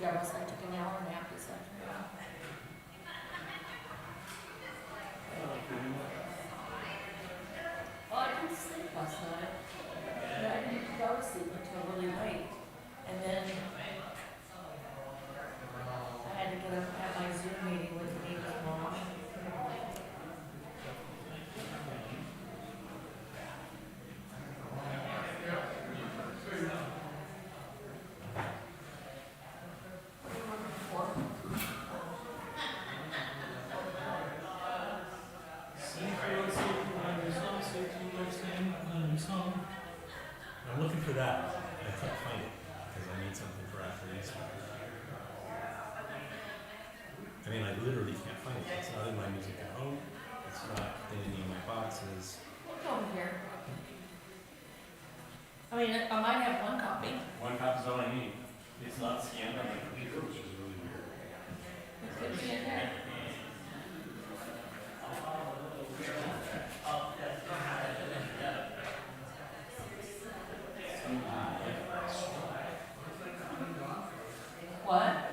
pajamas. I took an hour nap this afternoon. Well, I didn't sleep last night. And I didn't go to sleep until really late. And then I had to get up and have my Zoom meeting with Nina's mom. I'm looking for that. I can't find it because I need something for after Easter. I mean, I literally can't find it. It's not in my music at home. It's not in any of my boxes. Look over here. I mean, I might have one copy. One copy is all I need. It's not scanned on my computer, which is really weird. It's good to be in there. What?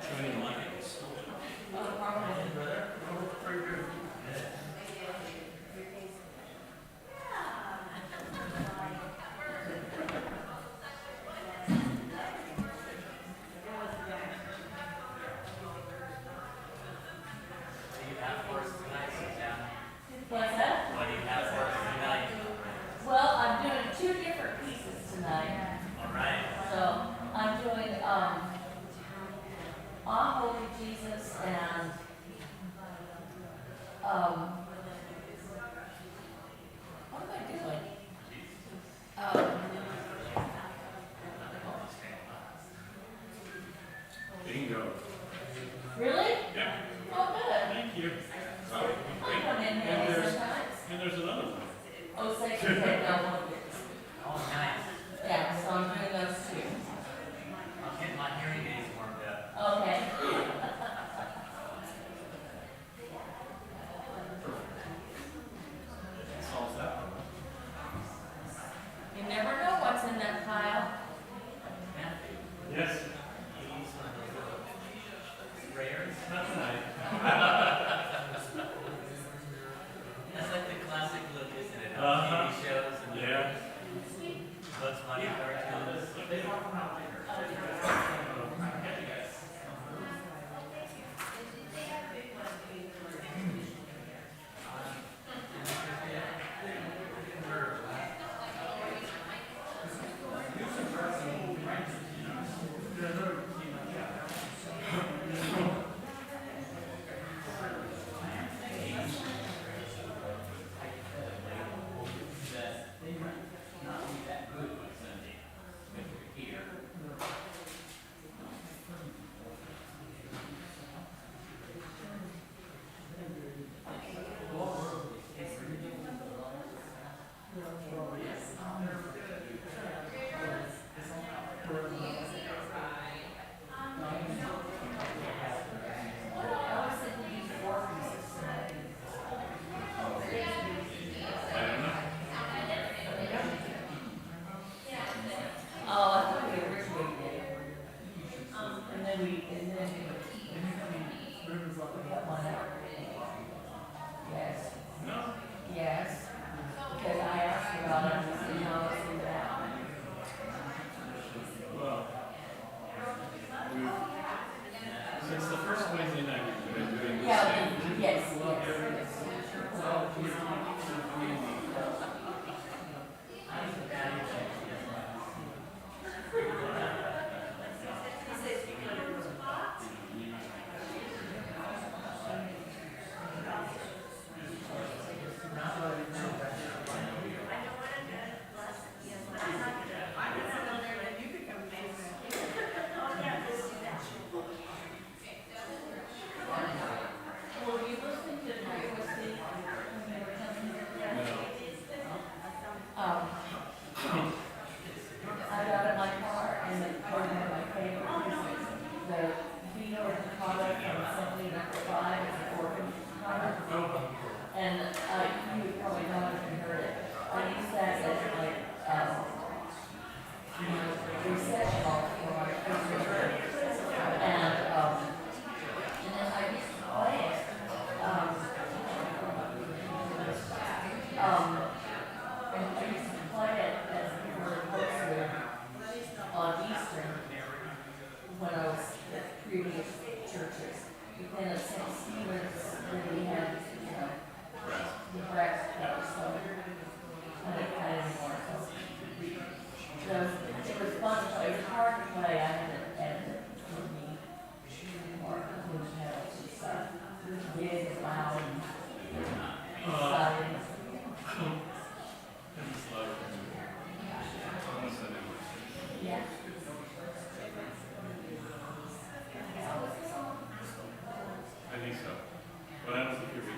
Oh, probably. so I didn't play anymore, so. It was fun, but it was hard to play, I had to edit it with me, or who's notes and stuff. Big and loud and exciting. Yeah. I think so. But I don't think you're reading.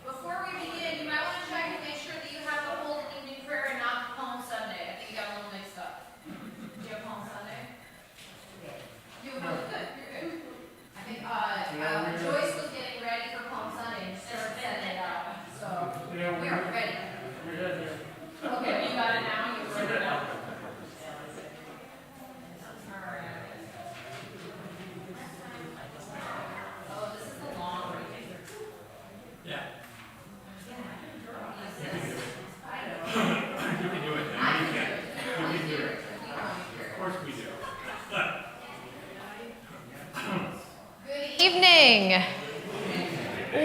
Before we begin, you might want to check and make sure that you have the Holden evening prayer and not Palm Sunday. I think you got a little mixed up. Do you have Palm Sunday? You have good. You're good. I think Joyce was getting ready for Palm Sunday and started setting it up. So we are ready. Okay, you got it now. You ready now. All right. Oh, this is the long reading. Yeah. You can do it now. You can. You can do it. Of course we do. Good evening.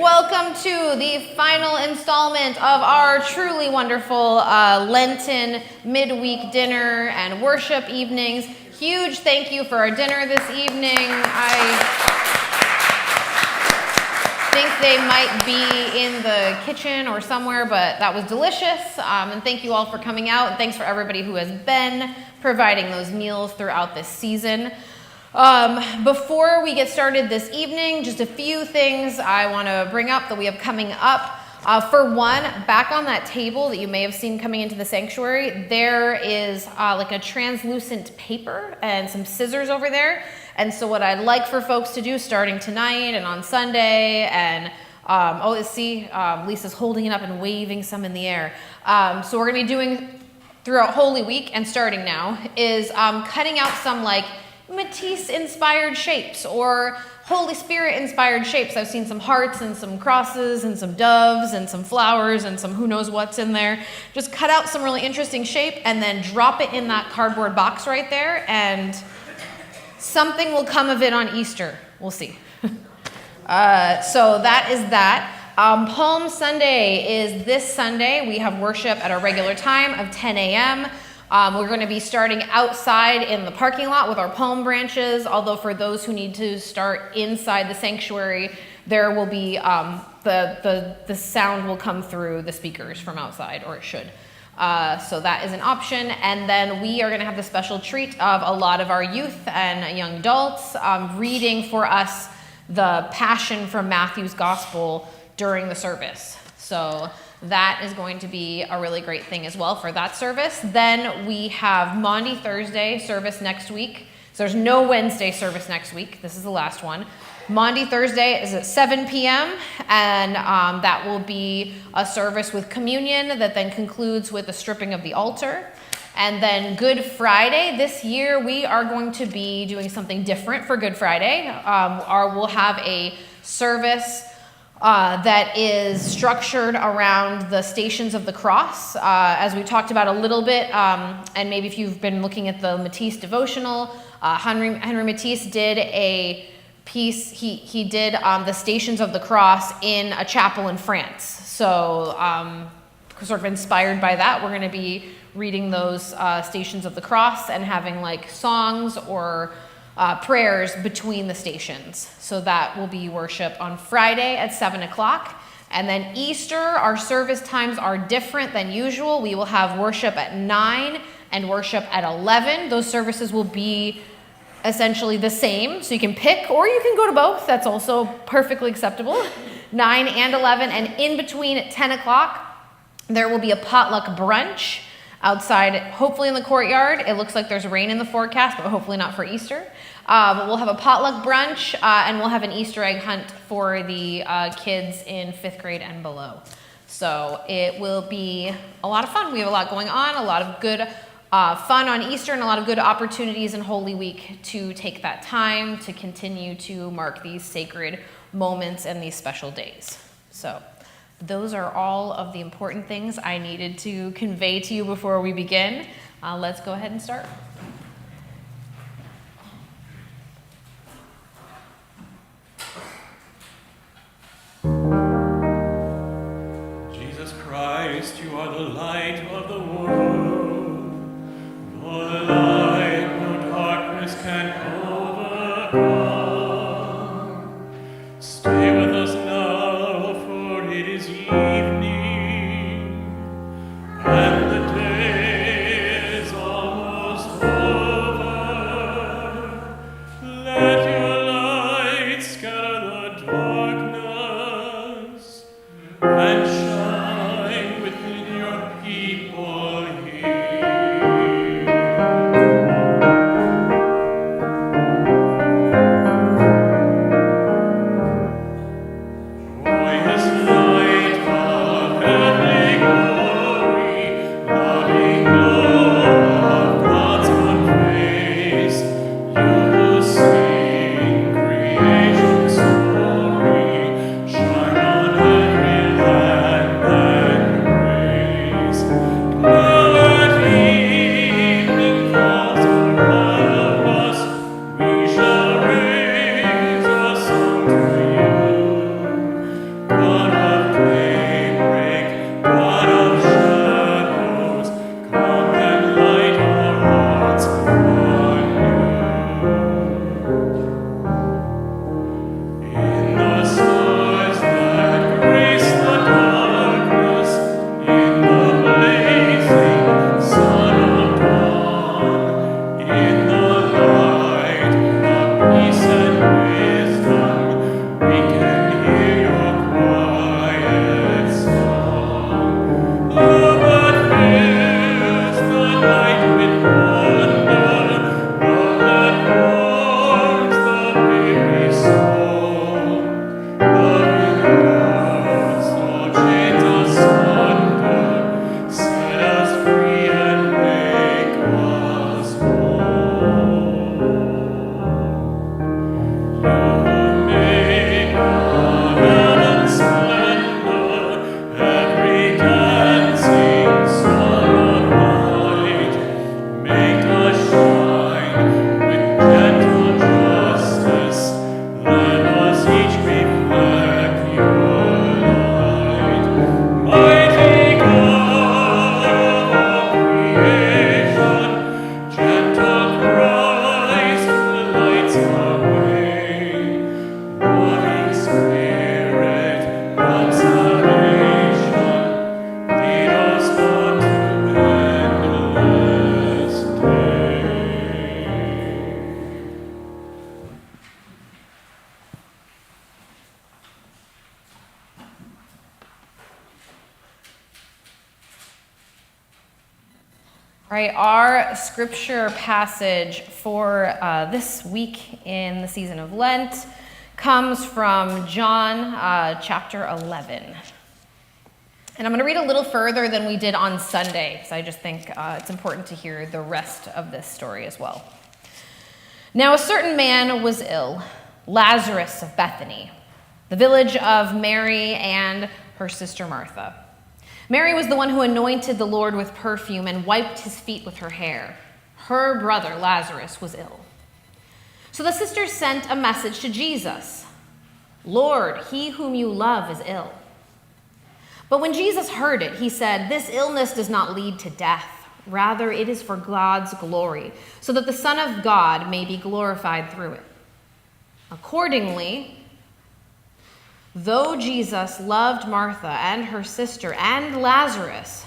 Welcome to the final installment of our truly wonderful Lenten midweek dinner and worship evenings. Huge thank you for our dinner this evening. I think they might be in the kitchen or somewhere, but that was delicious. And thank you all for coming out. And thanks for everybody who has been providing those meals throughout this season. Before we get started this evening, just a few things I want to bring up that we have coming up. For one, back on that table that you may have seen coming into the sanctuary, there is like a translucent paper and some scissors over there. And so what I'd like for folks to do starting tonight and on Sunday and Lisa's holding it up and waving some in the air. So we're going to be doing throughout Holy Week and starting now is cutting out some like Matisse-inspired shapes or Holy Spirit-inspired shapes. I've seen some hearts and some crosses and some doves and some flowers and some who knows what's in there. Just cut out some really interesting shape and then drop it in that cardboard box right there, and something will come of it on Easter. We'll see. So that is that. Palm Sunday is this Sunday. We have worship at a regular time of 10 a.m. We're going to be starting outside in the parking lot with our palm branches, although for those who need to start inside the sanctuary, there will be, the sound will come through the speakers from outside, or it should. So that is an option. And then we are going to have the special treat of a lot of our youth and young adults reading for us the Passion from Matthew's Gospel during the service. So that is going to be a really great thing as well for that service. Then we have Maundy Thursday service next week. So there's no Wednesday service next week. This is the last one. Maundy Thursday is at 7 p.m. and that will be a service with communion that then concludes with the stripping of the altar. And then Good Friday, this year we are going to be doing something different for Good Friday. We'll have a service that is structured around the Stations of the Cross. As we talked about a little bit, and maybe if you've been looking at the Matisse devotional, Henry Matisse did a piece, he did the Stations of the Cross in a chapel in France. So sort of inspired by that, we're going to be reading those Stations of the Cross and having like songs or prayers between the stations. So that will be worship on Friday at 7 o'clock. And then Easter, our service times are different than usual. We will have worship at 9 and worship at 11. Those services will be essentially the same. So you can pick, or you can go to both. That's also perfectly acceptable. 9 and 11. And in between at 10 o'clock, there will be a potluck brunch outside, hopefully in the courtyard. It looks like there's rain in the forecast, but hopefully not for Easter. But we'll have a potluck brunch, and we'll have an Easter egg hunt for the kids in 5th grade and below. So it will be a lot of fun. We have a lot going on, a lot of good fun on Easter, and a lot of good opportunities in Holy Week to take that time to continue to mark these sacred moments and these special days. So those are all of the important things I needed to convey to you before we begin. Let's go ahead and start. Jesus Christ, you are the light of the world. The light no darkness can overcome. Stay with us now, for it is evening, and the day is almost over. Let your light scatter the darkness and shine within your people here. Joyous light of heavenly glory, loving glow of God's one face, you who sing creation's story, shine on every land and grace. Let evening falls around us, we shall raise a song to you. God of daybreak, God of shadows, come and light our hearts anew. In the stars that grace the darkness, in the blazing sun of dawn, in the light of peace and wisdom, we can hear your quiet song. Oh, but fills the night with wonder, love that warms the weary soul. Loving hearts, all chains asunder, set us free and make us whole. You make our heaven's splendor, every dancing star of light. Make us shine with gentle justice. Let us each reflect your light. Mighty God of creation, gentle Christ who lights our way. Loving Spirit of salvation, lead us on to endless day. All right, our scripture passage for this week in the season of Lent comes from John chapter 11. And I'm going to read a little further than we did on Sunday, because I just think it's important to hear the rest of this story as well. Now a certain man was ill, Lazarus of Bethany, the village of Mary and her sister Martha. Mary was the one who anointed the Lord with perfume and wiped his feet with her hair. Her brother Lazarus was ill. So the sisters sent a message to Jesus. Lord, he whom you love is ill. But when Jesus heard it, he said, this illness does not lead to death. Rather, it is for God's glory, so that the Son of God may be glorified through it. Accordingly, though Jesus loved Martha and her sister and Lazarus,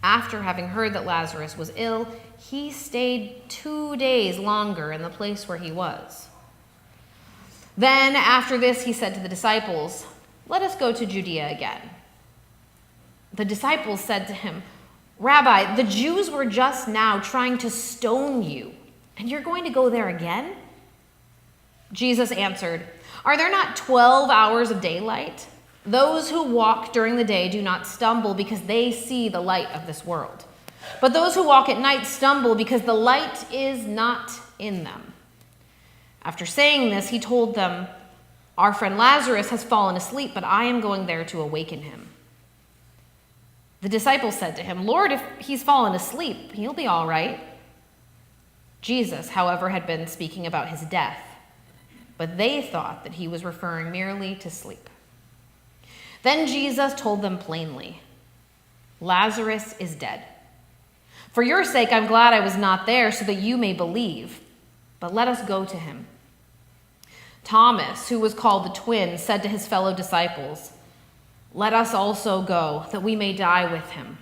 after having heard that Lazarus was ill, he stayed 2 days longer in the place where he was. Then after this, he said to the disciples, let us go to Judea again. The disciples said to him, Rabbi, the Jews were just now trying to stone you, and you're going to go there again? Jesus answered, are there not 12 hours of daylight? Those who walk during the day do not stumble because they see the light of this world. But those who walk at night stumble because the light is not in them." After saying this, he told them, "Our friend Lazarus has fallen asleep, but I am going there to awaken him." The disciples said to him, "Lord, if he's fallen asleep, he'll be all right." Jesus, however, had been speaking about his death, but they thought that he was referring merely to sleep. Then Jesus told them plainly, "Lazarus is dead. For your sake, I'm glad I was not there so that you may believe, but let us go to him." Thomas, who was called the twin, said to his fellow disciples, "Let us also go, that we may die with him."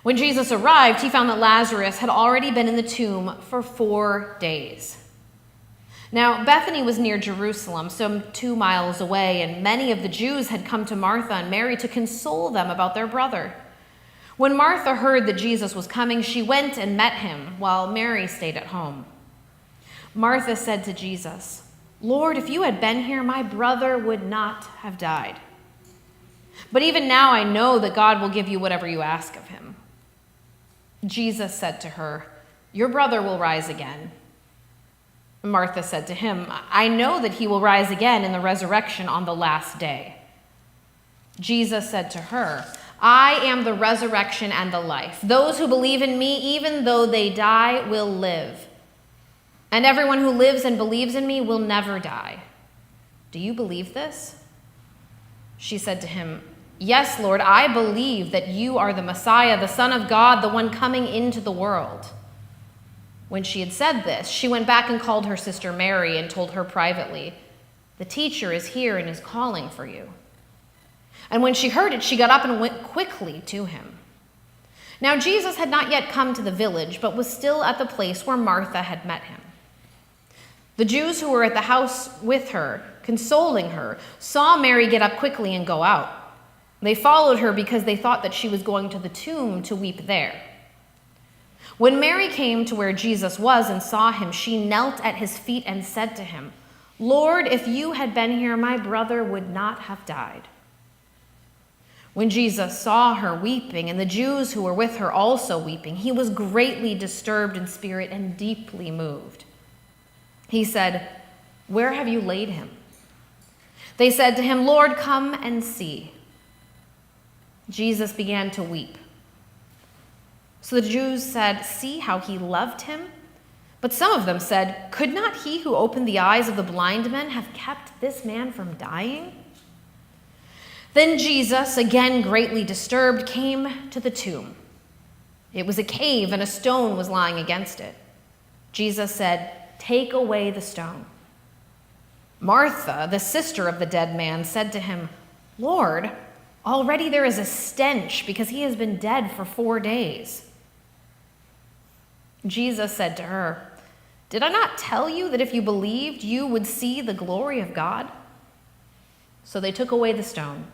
When Jesus arrived, he found that Lazarus had already been in the tomb for 4 days. Now, Bethany was near Jerusalem, some 2 miles away, and many of the Jews had come to Martha and Mary to console them about their brother. When Martha heard that Jesus was coming, she went and met him, while Mary stayed at home. Martha said to Jesus, "Lord, if you had been here, my brother would not have died. But even now I know that God will give you whatever you ask of him." Jesus said to her, "Your brother will rise again." Martha said to him, "I know that he will rise again in the resurrection on the last day." Jesus said to her, "I am the resurrection and the life. Those who believe in me, even though they die, will live. And everyone who lives and believes in me will never die. Do you believe this?" She said to him, "Yes, Lord, I believe that you are the Messiah, the Son of God, the one coming into the world." When she had said this, she went back and called her sister Mary and told her privately, "The teacher is here and is calling for you." And when she heard it, she got up and went quickly to him. Now Jesus had not yet come to the village, but was still at the place where Martha had met him. The Jews who were at the house with her, consoling her, saw Mary get up quickly and go out. They followed her because they thought that she was going to the tomb to weep there. When Mary came to where Jesus was and saw him, she knelt at his feet and said to him, "Lord, if you had been here, my brother would not have died." When Jesus saw her weeping, and the Jews who were with her also weeping, he was greatly disturbed in spirit and deeply moved. He said, "Where have you laid him?" They said to him, "Lord, come and see." Jesus began to weep. So the Jews said, "See how he loved him?" But some of them said, "Could not he who opened the eyes of the blind men have kept this man from dying?" Then Jesus, again greatly disturbed, came to the tomb. It was a cave, and a stone was lying against it. Jesus said, "Take away the stone." Martha, the sister of the dead man, said to him, "Lord, already there is a stench because he has been dead for 4 days." Jesus said to her, "Did I not tell you that if you believed, you would see the glory of God?" So they took away the stone.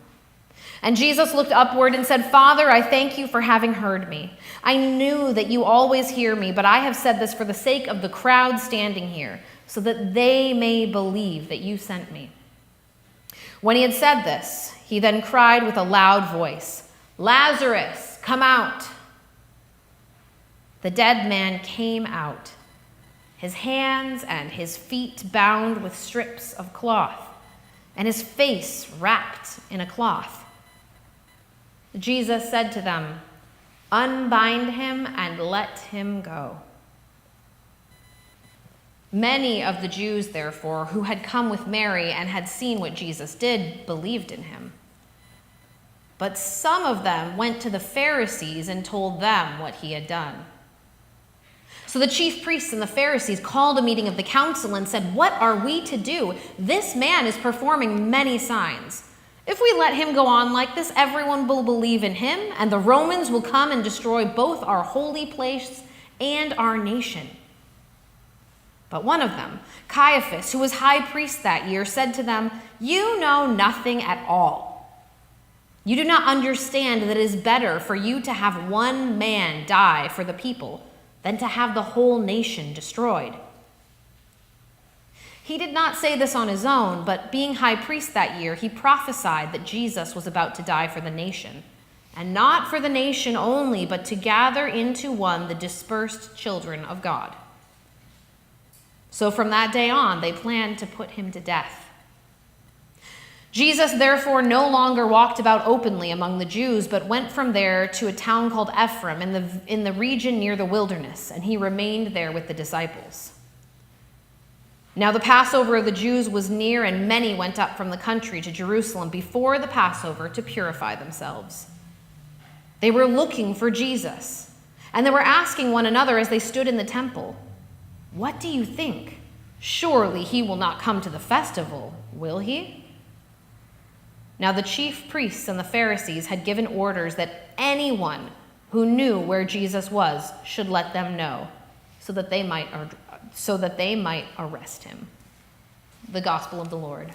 And Jesus looked upward and said, "Father, I thank you for having heard me. I knew that you always hear me, but I have said this for the sake of the crowd standing here, so that they may believe that you sent me." When he had said this, he then cried with a loud voice, "Lazarus, come out." The dead man came out, his hands and his feet bound with strips of cloth, and his face wrapped in a cloth. Jesus said to them, "Unbind him and let him go." Many of the Jews, therefore, who had come with Mary and had seen what Jesus did, believed in him. But some of them went to the Pharisees and told them what he had done. So the chief priests and the Pharisees called a meeting of the council and said, "What are we to do? This man is performing many signs. If we let him go on like this, everyone will believe in him, and the Romans will come and destroy both our holy place and our nation." But one of them, Caiaphas, who was high priest that year, said to them, "You know nothing at all. You do not understand that it is better for you to have one man die for the people than to have the whole nation destroyed." He did not say this on his own, but being high priest that year, he prophesied that Jesus was about to die for the nation. And not for the nation only, but to gather into one the dispersed children of God. So from that day on, they planned to put him to death. Jesus therefore no longer walked about openly among the Jews, but went from there to a town called Ephraim in the region near the wilderness, and he remained there with the disciples. Now the Passover of the Jews was near, and many went up from the country to Jerusalem before the Passover to purify themselves. They were looking for Jesus, and they were asking one another as they stood in the temple, "What do you think? Surely he will not come to the festival, will he?" Now the chief priests and the Pharisees had given orders that anyone who knew where Jesus was should let them know, so that they might arrest him. The Gospel of the Lord.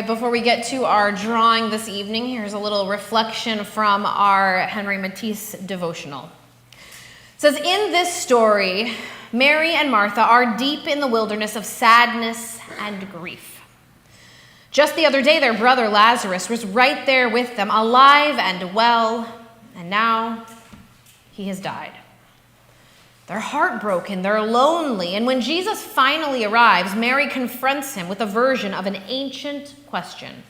Before we get to our drawing this evening, here's a little reflection from our Henry Matisse devotional. It says, in this story, Mary and Martha are deep in the wilderness of sadness and grief. Just the other day, their brother Lazarus was right there with them, alive and well, and now he has died. They're heartbroken, they're lonely, and when Jesus finally arrives, Mary confronts him with a version of an ancient question.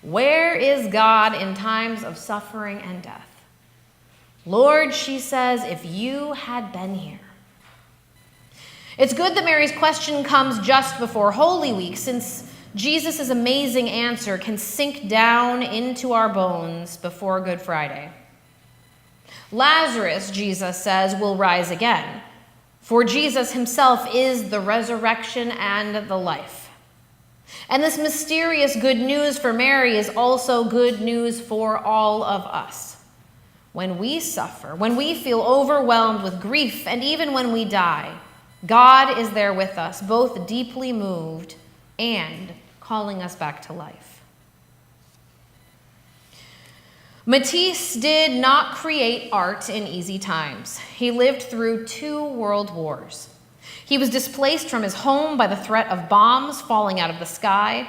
Where is God in times of suffering and death? Lord, she says, if you had been here. It's good that Mary's question comes just before Holy Week, since Jesus' amazing answer can sink down into our bones before Good Friday. Lazarus, Jesus says, will rise again, for Jesus himself is the resurrection and the life. And this mysterious good news for Mary is also good news for all of us. When we suffer, when we feel overwhelmed with grief, and even when we die, God is there with us, both deeply moved and calling us back to life. Matisse did not create art in easy times. He lived through 2 world wars. He was displaced from his home by the threat of bombs falling out of the sky,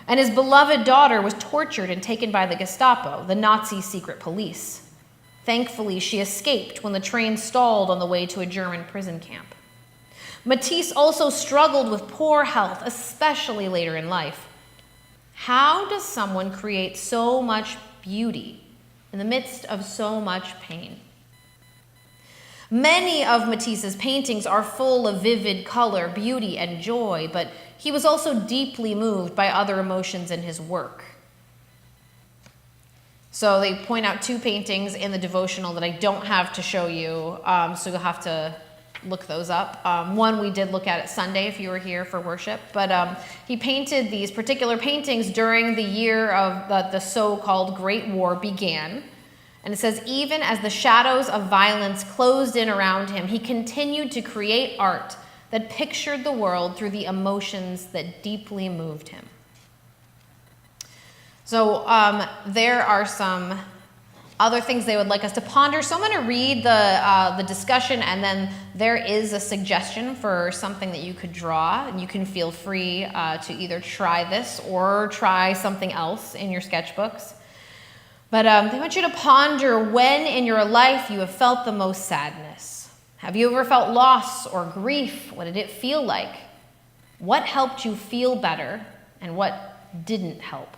and his beloved daughter was tortured and taken by the Gestapo, the Nazi secret police. Thankfully, she escaped when the train stalled on the way to a German prison camp. Matisse also struggled with poor health, especially later in life. How does someone create so much beauty in the midst of so much pain? Many of Matisse's paintings are full of vivid color, beauty, and joy, but he was also deeply moved by other emotions in his work. So they point out two paintings in the devotional that I don't have to show you, so you'll have to look those up. One we did look at Sunday if you were here for worship, but he painted these particular paintings during the year of the so-called Great War began. And it says, even as the shadows of violence closed in around him, he continued to create art that pictured the world through the emotions that deeply moved him. So there are some other things they would like us to ponder. So I'm going to read the discussion, and then there is a suggestion for something that you could draw. And you can feel free to either try this or try something else in your sketchbooks. But they want you to ponder when in your life you have felt the most sadness. Have you ever felt loss or grief? What did it feel like? What helped you feel better, and what didn't help?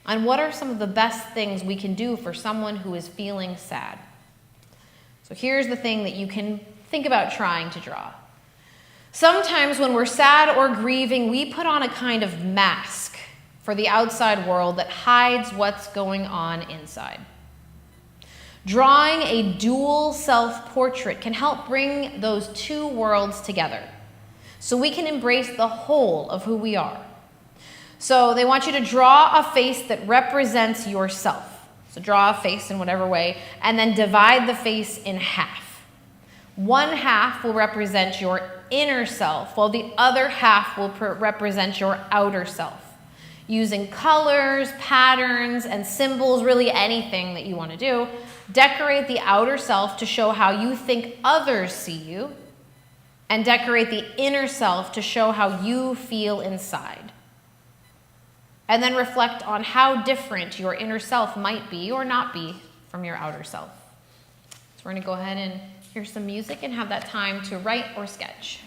And what are some of the best things we can do for someone who is feeling sad? So here's the thing that you can think about trying to draw. Sometimes when we're sad or grieving, we put on a kind of mask for the outside world that hides what's going on inside. Drawing a dual self-portrait can help bring those two worlds together so we can embrace the whole of who we are. So they want you to draw a face that represents yourself. So draw a face in whatever way, and then divide the face in half. One half will represent your inner self, while the other half will represent your outer self. Using colors, patterns, and symbols, really anything that you want to do, decorate the outer self to show how you think others see you, and decorate the inner self to show how you feel inside. And then reflect on how different your inner self might be or not be from your outer self. So we're going to go ahead and hear some music and have that time to write or sketch.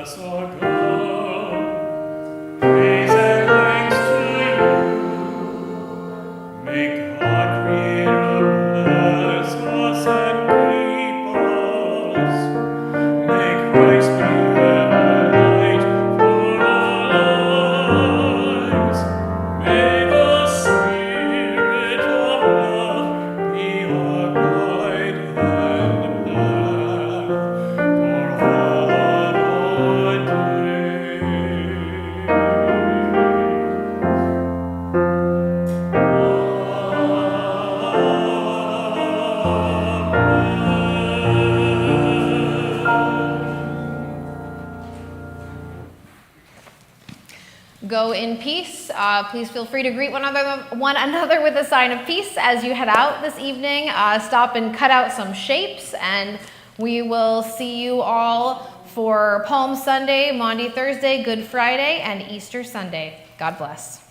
Jesus our God. Praise and thanks to you. May God, Creator, bless us and keep us. May Christ be ever light for our lives. May the Spirit of love be our guide and path for all our Go in peace. Please feel free to greet one another with a sign of peace as you head out this evening. Stop and cut out some shapes, and we will see you all for Palm Sunday, Maundy Thursday, Good Friday, and Easter Sunday. God bless.